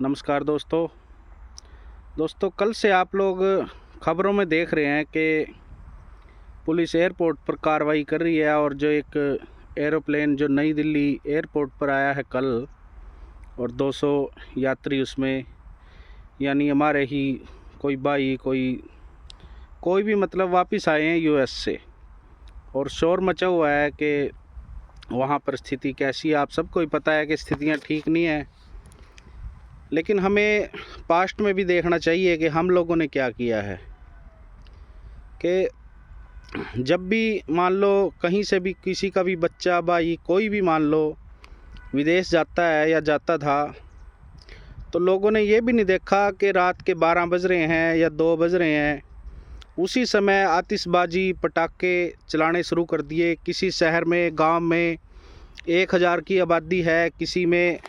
नमस्कार दोस्तों कल से आप लोग खबरों में देख रहे हैं कि पुलिस एयरपोर्ट पर कार्रवाई कर रही है और जो एक एरोप्लेन जो नई दिल्ली एयरपोर्ट पर आया है कल और 200 यात्री उसमें, यानी हमारे ही कोई भाई कोई भी मतलब वापस आए हैं यूएस से, और शोर मचा हुआ है कि वहाँ पर स्थिति कैसी है। आप सबको ही पता है कि स्थितियाँ ठीक नहीं है, लेकिन हमें पास्ट में भी देखना चाहिए कि हम लोगों ने क्या किया है। कि जब भी मान लो कहीं से भी किसी का भी बच्चा भाई कोई भी मान लो विदेश जाता है या जाता था, तो लोगों ने ये भी नहीं देखा कि रात के 12 बज रहे हैं या 2 बज रहे हैं, उसी समय आतिशबाजी पटाखे चलाने शुरू कर दिए। किसी शहर में गांव में 1000 की आबादी है, किसी में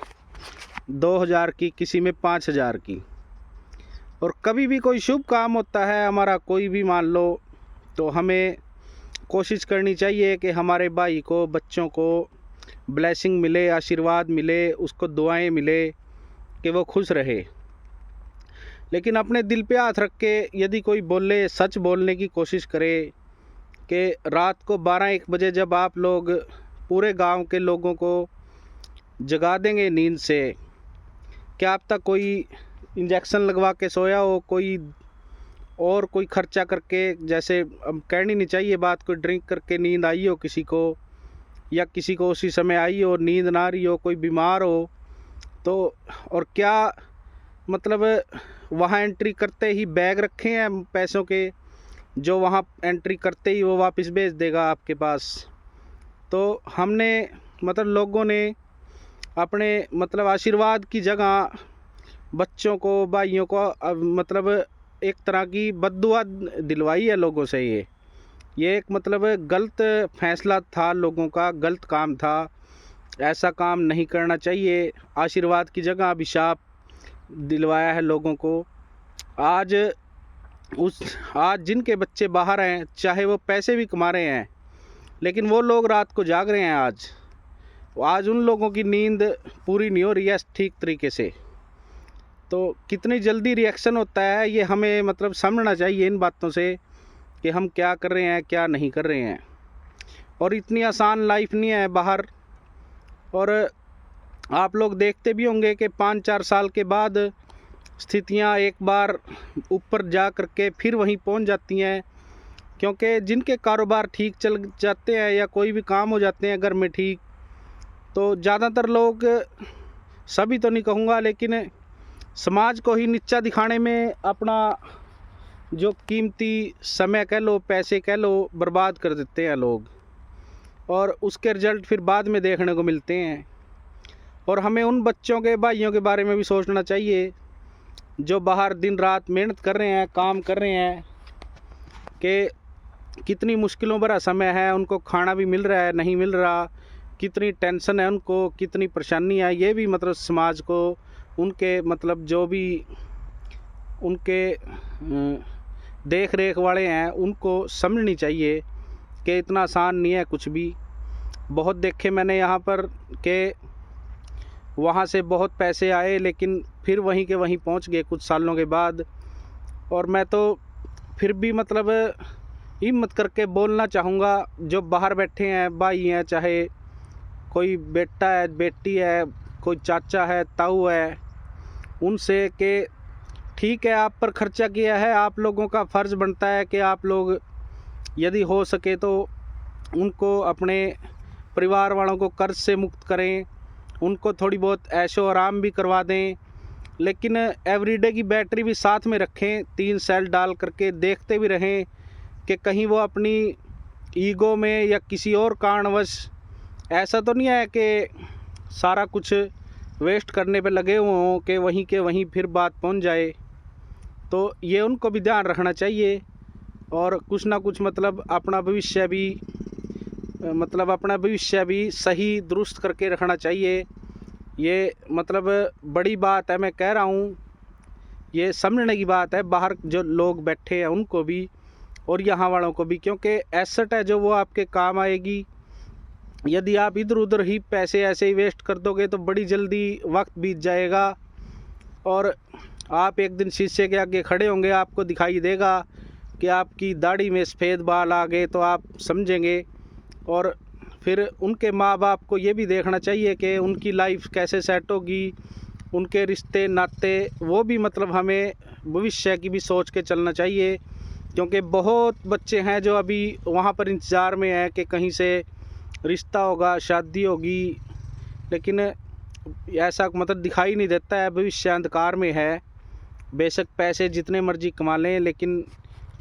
2000 की, किसी में 5000 की। और कभी भी कोई शुभ काम होता है हमारा कोई भी मान लो, तो हमें कोशिश करनी चाहिए कि हमारे भाई को बच्चों को ब्लेसिंग मिले, आशीर्वाद मिले, उसको दुआएं मिले कि वो खुश रहे। लेकिन अपने दिल पे हाथ रख के यदि कोई बोले, सच बोलने की कोशिश करे कि रात को 12-1 बजे जब आप लोग पूरे गांव के लोगों को जगा देंगे नींद से, क्या अब तक कोई इंजेक्शन लगवा के सोया हो, कोई खर्चा करके, जैसे अब कहनी नहीं चाहिए बात, कोई ड्रिंक करके नींद आई हो किसी को, या किसी को उसी समय आई हो नींद ना रही हो, कोई बीमार हो तो, और क्या मतलब वहाँ एंट्री करते ही बैग रखे हैं पैसों के, जो वहाँ एंट्री करते ही वो वापस भेज देगा आपके पास। तो हमने मतलब लोगों ने अपने मतलब आशीर्वाद की जगह बच्चों को, भाइयों को मतलब एक तरह की बद्दुआ दिलवाई है लोगों से। ये एक मतलब गलत फैसला था लोगों का, गलत काम था, ऐसा काम नहीं करना चाहिए। आशीर्वाद की जगह अभिशाप दिलवाया है लोगों को। आज जिनके बच्चे बाहर हैं, चाहे वो पैसे भी कमा रहे हैं, लेकिन वो लोग रात को जाग रहे हैं। आज उन लोगों की नींद पूरी नहीं हो रही है ठीक तरीके से। तो कितनी जल्दी रिएक्शन होता है ये हमें मतलब समझना चाहिए इन बातों से कि हम क्या कर रहे हैं क्या नहीं कर रहे हैं। और इतनी आसान लाइफ नहीं है बाहर। और आप लोग देखते भी होंगे कि 5-4 साल के बाद स्थितियां एक बार ऊपर जा करके फिर वहीं पहुंच जाती हैं, क्योंकि जिनके कारोबार ठीक चल जाते हैं या कोई भी काम हो जाते हैं घर में ठीक, तो ज़्यादातर लोग, सभी तो नहीं कहूँगा, लेकिन समाज को ही नीचा दिखाने में अपना जो कीमती समय कह लो, पैसे कह लो, बर्बाद कर देते हैं लोग, और उसके रिजल्ट फिर बाद में देखने को मिलते हैं। और हमें उन बच्चों के, भाइयों के बारे में भी सोचना चाहिए जो बाहर दिन रात मेहनत कर रहे हैं, काम कर रहे हैं, कि कितनी मुश्किलों भरा समय है, उनको खाना भी मिल रहा है नहीं मिल रहा, कितनी टेंशन है उनको, कितनी परेशानी है। ये भी मतलब समाज को, उनके मतलब जो भी उनके देख रेख वाले हैं उनको समझनी चाहिए कि इतना आसान नहीं है कुछ भी। बहुत देखे मैंने यहाँ पर कि वहाँ से बहुत पैसे आए लेकिन फिर वहीं के वहीं पहुँच गए कुछ सालों के बाद। और मैं तो फिर भी मतलब हिम्मत करके बोलना चाहूँगा, जो बाहर बैठे हैं भाई हैं, चाहे कोई बेटा है, बेटी है, कोई चाचा है, ताऊ है, उनसे कि ठीक है आप पर खर्चा किया है, आप लोगों का फ़र्ज़ बनता है कि आप लोग यदि हो सके तो उनको, अपने परिवार वालों को कर्ज से मुक्त करें, उनको थोड़ी बहुत ऐशो आराम भी करवा दें, लेकिन एवरीडे की बैटरी भी साथ में रखें, 3 सेल डाल करके देखते भी रहें कि कहीं वो अपनी ईगो में या किसी और कारणवश, ऐसा तो नहीं है कि सारा कुछ वेस्ट करने पे लगे हुए हों कि वहीं के वहीं फिर बात पहुंच जाए। तो ये उनको भी ध्यान रखना चाहिए, और कुछ ना कुछ मतलब अपना भविष्य भी सही दुरुस्त करके रखना चाहिए। ये मतलब बड़ी बात है, मैं कह रहा हूँ, ये समझने की बात है बाहर जो लोग बैठे हैं उनको भी और यहाँ वालों को भी, क्योंकि एसेट है जो वो आपके काम आएगी। यदि आप इधर उधर ही पैसे ऐसे ही वेस्ट कर दोगे तो बड़ी जल्दी वक्त बीत जाएगा और आप एक दिन शीशे के आगे खड़े होंगे, आपको दिखाई देगा कि आपकी दाढ़ी में सफ़ेद बाल आ गए, तो आप समझेंगे। और फिर उनके माँ बाप को ये भी देखना चाहिए कि उनकी लाइफ कैसे सेट होगी, उनके रिश्ते नाते, वो भी मतलब हमें भविष्य की भी सोच के चलना चाहिए। क्योंकि बहुत बच्चे हैं जो अभी वहाँ पर इंतज़ार में हैं कि कहीं से रिश्ता होगा, शादी होगी, लेकिन ऐसा मतलब दिखाई नहीं देता है। भविष्य अंधकार में है। बेशक पैसे जितने मर्जी कमा लें, लेकिन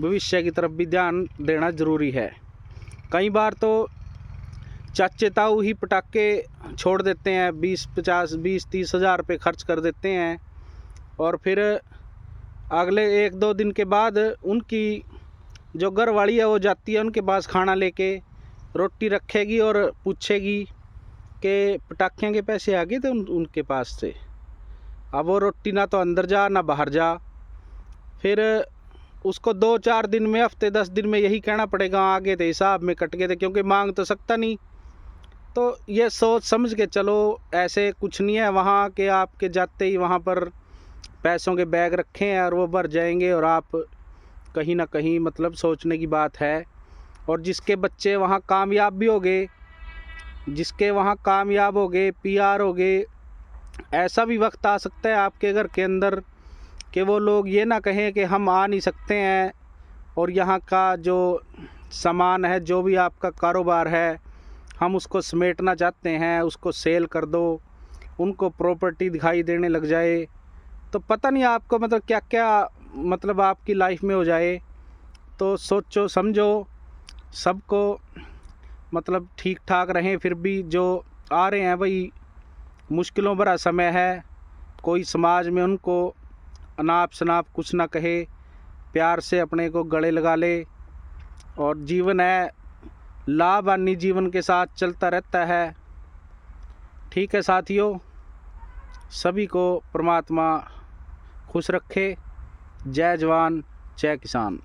भविष्य की तरफ भी ध्यान देना ज़रूरी है। कई बार तो चाचे ताऊ ही पटाखे छोड़ देते हैं, 20-30 हज़ार रुपये खर्च कर देते हैं, और फिर अगले 1-2 दिन के बाद उनकी जो घरवाली है वो जाती है उनके पास खाना लेके, रोटी रखेगी और पूछेगी कि पटाखे के पैसे आ गए थे उनके पास से। अब वो रोटी ना तो अंदर जा ना बाहर जा, फिर उसको 2-4 दिन में, हफ्ते 10 दिन में यही कहना पड़ेगा आगे थे, हिसाब में कट गए थे, क्योंकि मांग तो सकता नहीं। तो ये सोच समझ के चलो, ऐसे कुछ नहीं है वहाँ के आपके जाते ही वहाँ पर पैसों के बैग रखे हैं और वो भर जाएंगे, और आप कहीं ना कहीं मतलब सोचने की बात है। और जिसके बच्चे वहाँ कामयाब भी हो गए, जिसके वहाँ कामयाब हो गए, PR हो गए, ऐसा भी वक्त आ सकता है आपके घर के अंदर कि वो लोग ये ना कहें कि हम आ नहीं सकते हैं, और यहाँ का जो सामान है, जो भी आपका कारोबार है, हम उसको समेटना चाहते हैं, उसको सेल कर दो, उनको प्रॉपर्टी दिखाई देने लग जाए, तो पता नहीं आपको मतलब क्या क्या मतलब आपकी लाइफ में हो जाए। तो सोचो समझो, सबको मतलब ठीक ठाक रहें। फिर भी जो आ रहे हैं भाई, मुश्किलों भरा समय है, कोई समाज में उनको अनाप शनाप कुछ ना कहे, प्यार से अपने को गले लगा ले। और जीवन है, लाभ हानि जीवन के साथ चलता रहता है। ठीक है साथियों, सभी को परमात्मा खुश रखे। जय जवान जय किसान।